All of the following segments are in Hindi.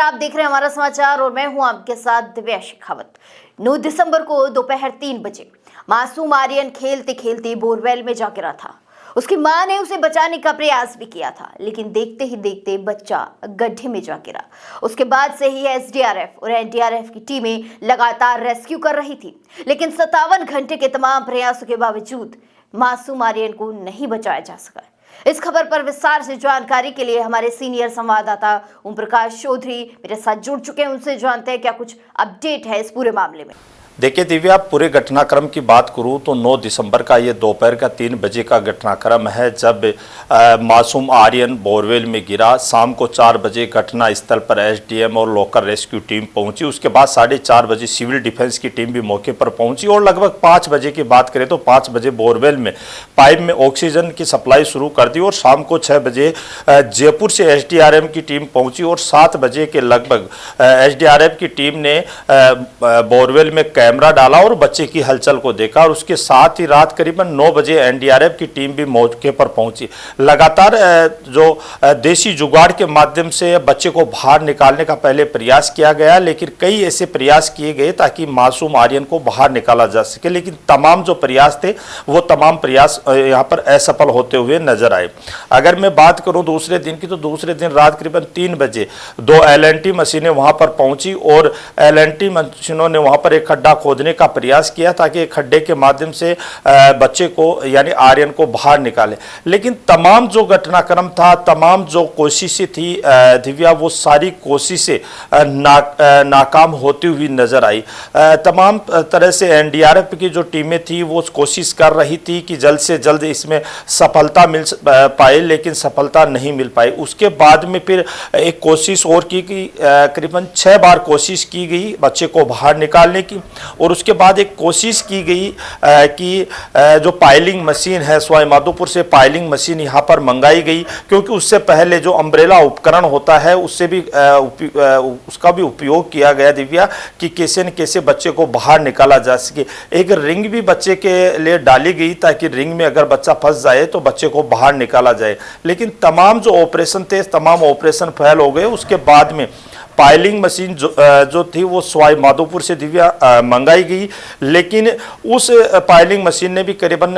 आप देख रहे हैं हमारा समाचार और मैं हूं आपके साथ दिव्या शेखावत। 9 दिसंबर को दोपहर 3 बजे मासूम आर्यन खेलते खेलते बोरवेल में जा गिरा था। उसकी मां ने उसे बचाने का प्रयास भी किया था, लेकिन देखते ही देखते बच्चा गड्ढे में जा गिरा। उसके बाद से ही एसडीआरएफ और एनडीआरएफ की टीमें लगातार रेस्क्यू कर रही थी, लेकिन 57 घंटे के तमाम प्रयासों के बावजूद मासूम आर्यन को नहीं बचाया जा सका। इस खबर पर विस्तार से जानकारी के लिए हमारे सीनियर संवाददाता ओम प्रकाश चौधरी मेरे साथ जुड़ चुके हैं। उनसे जानते हैं क्या कुछ अपडेट है इस पूरे मामले में। देखिए दिव्या, पूरे घटनाक्रम की बात करूं तो 9 दिसंबर का ये दोपहर का 3 बजे का घटनाक्रम है, जब मासूम आर्यन बोरवेल में गिरा। शाम को 4 बजे घटना स्थल पर एसडीएम और लोकल रेस्क्यू टीम पहुंची। उसके बाद 4:30 बजे सिविल डिफेंस की टीम भी मौके पर पहुंची और लगभग 5 बजे की बात करें तो 5 बजे बोरवेल में पाइप में ऑक्सीजन की सप्लाई शुरू कर दी और शाम को 6 बजे जयपुर से एसडीआरएफ की टीम पहुंची और 7 बजे के लगभग एसडीआरएफ की टीम ने बोरवेल में कैमरा डाला और बच्चे की हलचल को देखा। और उसके साथ ही रात करीबन 9 बजे एनडीआरएफ की टीम भी मौके पर पहुंची। लगातार जो देसी जुगाड़ के माध्यम से बच्चे को बाहर निकालने का पहले प्रयास किया गया, लेकिन कई ऐसे प्रयास किए गए ताकि मासूम आर्यन को बाहर निकाला जा सके, लेकिन तमाम जो प्रयास थे वो तमाम प्रयास यहाँ पर असफल होते हुए नजर आए। अगर मैं बात करूँ दूसरे दिन की, तो दूसरे दिन रात करीबन 3 बजे 2 एलएनटी मशीनें वहां पर पहुंची और एलएनटी मशीनों ने वहां पर एक खड्डा खोदने का प्रयास किया ताकि एक खड्डे के माध्यम से बच्चे को यानी आर्यन को बाहर निकाले। लेकिन तमाम जो घटनाक्रम था, तमाम जो कोशिशें थी दिव्या, वो सारी कोशिशें नाकाम होती हुई नजर आई। तमाम तरह से एनडीआरएफ की जो टीमें थी वो कोशिश कर रही थी कि जल्द से जल्द इसमें सफलता मिल पाए, लेकिन सफलता नहीं मिल पाई। उसके बाद में फिर एक कोशिश और की गई, करीबन 6 बार कोशिश की गई बच्चे को बाहर निकालने की। और उसके बाद एक कोशिश की गई कि जो पाइलिंग मशीन है, सवाई माधोपुर से पाइलिंग मशीन यहाँ पर मंगाई गई, क्योंकि उससे पहले जो अम्ब्रेला उपकरण होता है उससे भी उसका भी उपयोग किया गया दिव्या, कि कैसे न कैसे बच्चे को बाहर निकाला जा सके। एक रिंग भी बच्चे के लिए डाली गई ताकि रिंग में अगर बच्चा फंस जाए तो बच्चे को बाहर निकाला जाए, लेकिन तमाम जो ऑपरेशन थे तमाम ऑपरेशन फेल हो गए। उसके बाद में पाइलिंग मशीन जो थी वो सवाई माधोपुर से दिव्या मंगाई गई, लेकिन उस पाइलिंग मशीन ने भी करीबन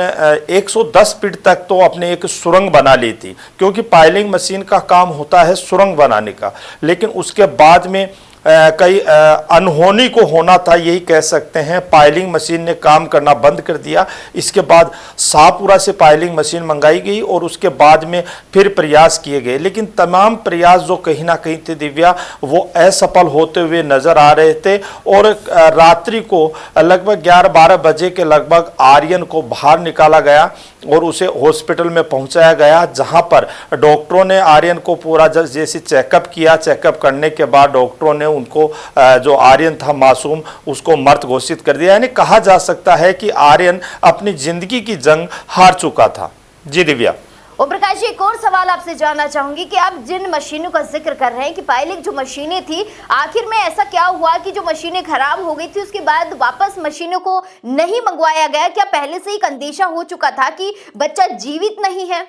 110 फीट तक तो अपने एक सुरंग बना ली थी, क्योंकि पाइलिंग मशीन का काम होता है सुरंग बनाने का। लेकिन उसके बाद में कई अनहोनी को होना था, यही कह सकते हैं। पाइलिंग मशीन ने काम करना बंद कर दिया। इसके बाद शाहपुरा से पाइलिंग मशीन मंगाई गई और उसके बाद में फिर प्रयास किए गए, लेकिन तमाम प्रयास जो कहीं ना कहीं थे दिव्या, वो असफल होते हुए नजर आ रहे थे। और रात्रि को लगभग 11-12 बजे के लगभग आर्यन को बाहर निकाला गया और उसे हॉस्पिटल में पहुंचाया गया, जहां पर डॉक्टरों ने आर्यन को पूरा जैसे चेकअप किया। चेकअप करने के बाद डॉक्टरों ने उनको जो आर्यन था मासूम, उसको मृत घोषित कर दिया। यानी कहा जा सकता है कि आर्यन अपनी जिंदगी की जंग हार चुका था। जी दिव्या। ओम प्रकाश जी, एक और सवाल आपसे जानना चाहूंगी कि आप जिन मशीनों का जिक्र कर रहे हैं कि पायलट जो मशीनें थी, आखिर में ऐसा क्या हुआ कि जो मशीनें खराब हो गई थी उसके बाद वापस मशीनों को नहीं मंगवाया गया? क्या पहले से ही अंदेशा हो चुका था कि बच्चा जीवित नहीं है?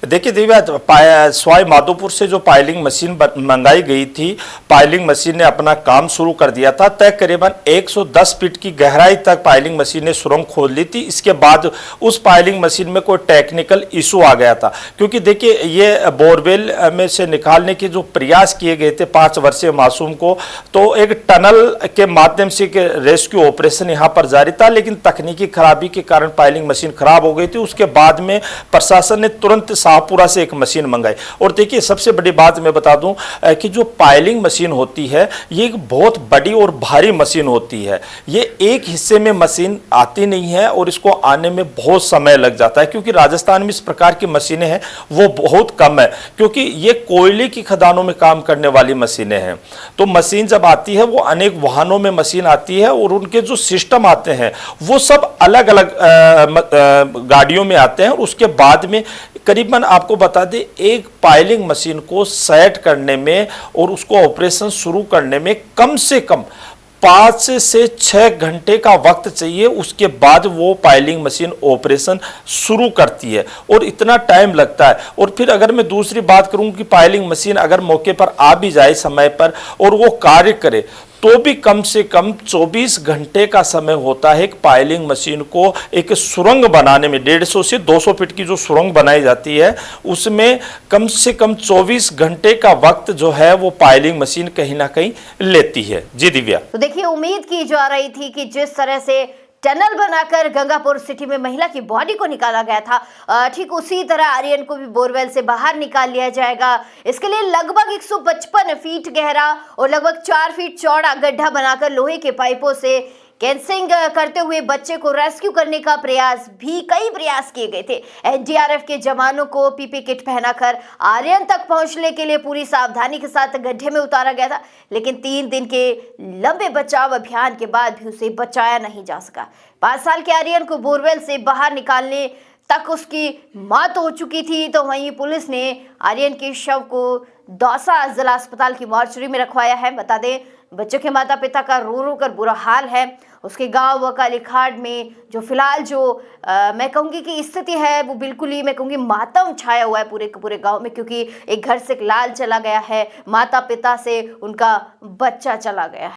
देखिए दिव्या, सवाई माधोपुर से जो पाइलिंग मशीन मंगाई गई थी, पाइलिंग मशीन ने अपना काम शुरू कर दिया था। तकरीबन 110 फीट की गहराई तक पाइलिंग मशीन ने सुरंग खोद ली थी। इसके बाद उस पाइलिंग मशीन में कोई टेक्निकल इशू आ गया था, क्योंकि देखिए ये बोरवेल में से निकालने के जो प्रयास किए गए थे 5 वर्षीय मासूम को, तो एक टनल के माध्यम से रेस्क्यू ऑपरेशन यहाँ पर जारी था, लेकिन तकनीकी खराबी के कारण पाइलिंग मशीन खराब हो गई थी। उसके बाद में प्रशासन ने तुरंत शाहपुरा से एक मशीन मंगाई। और देखिए सबसे बड़ी बात मैं बता दूं कि जो पाइलिंग मशीन होती है ये एक बहुत बड़ी और भारी मशीन होती है। ये एक हिस्से में मशीन आती नहीं है और इसको आने में बहुत समय लग जाता है, क्योंकि राजस्थान में इस प्रकार की मशीनें हैं वो बहुत कम है, क्योंकि ये कोयले की खदानों में काम करने वाली मशीनें हैं। तो मशीन जब आती है वो अनेक वाहनों में मशीन आती है और उनके जो सिस्टम आते हैं वो सब अलग अलग गाड़ियों में आते हैं। और उसके बाद में करीबन आपको बता दें, एक पाइलिंग मशीन को सेट करने में और उसको ऑपरेशन शुरू करने में कम से कम 5 से 6 घंटे का वक्त चाहिए, उसके बाद वो पाइलिंग मशीन ऑपरेशन शुरू करती है और इतना टाइम लगता है। और फिर अगर मैं दूसरी बात करूं कि पाइलिंग मशीन अगर मौके पर आ भी जाए समय पर और वो कार्य करे तो भी कम से कम 24 घंटे का समय होता है। एक पाइलिंग मशीन को एक सुरंग बनाने में 150 से 200 फीट की जो सुरंग बनाई जाती है उसमें कम से कम 24 घंटे का वक्त जो है वो पाइलिंग मशीन कहीं ना कहीं लेती है। जी दिव्या। तो देखिए, उम्मीद की जा रही थी कि जिस तरह से टनल बनाकर गंगापुर सिटी में महिला की बॉडी को निकाला गया था, ठीक उसी तरह आर्यन को भी बोरवेल से बाहर निकाल लिया जाएगा। इसके लिए लगभग 155 फीट गहरा और लगभग 4 फीट चौड़ा गड्ढा बनाकर लोहे के पाइपों से कैंसिंग करते हुए बच्चे को रेस्क्यू करने का कई प्रयास किए गए थे। एनडीआरएफ के जवानों को पीपी किट पहनाकर आर्यन तक पहुंचने के लिए पूरी सावधानी के साथ गड्ढे में उतारा गया था, लेकिन 3 दिन के लंबे बचाव अभियान के बाद भी उसे बचाया नहीं जा सका। 5 साल के आर्यन को बोरवेल से बाहर निकालने तक उसकी मौत हो चुकी थी, तो वहीं पुलिस ने आर्यन के शव को दौसा जिला अस्पताल की मॉर्चरी में रखवाया है। बता दें, बच्चों के माता पिता का रो रो कर बुरा हाल है। उसके गांव व कालीखाड़ में जो फिलहाल मैं कहूँगी कि स्थिति है वो बिल्कुल ही मैं कहूँगी मातम छाया हुआ है पूरे गांव में, क्योंकि एक घर से एक लाल चला गया है, माता पिता से उनका बच्चा चला गया है।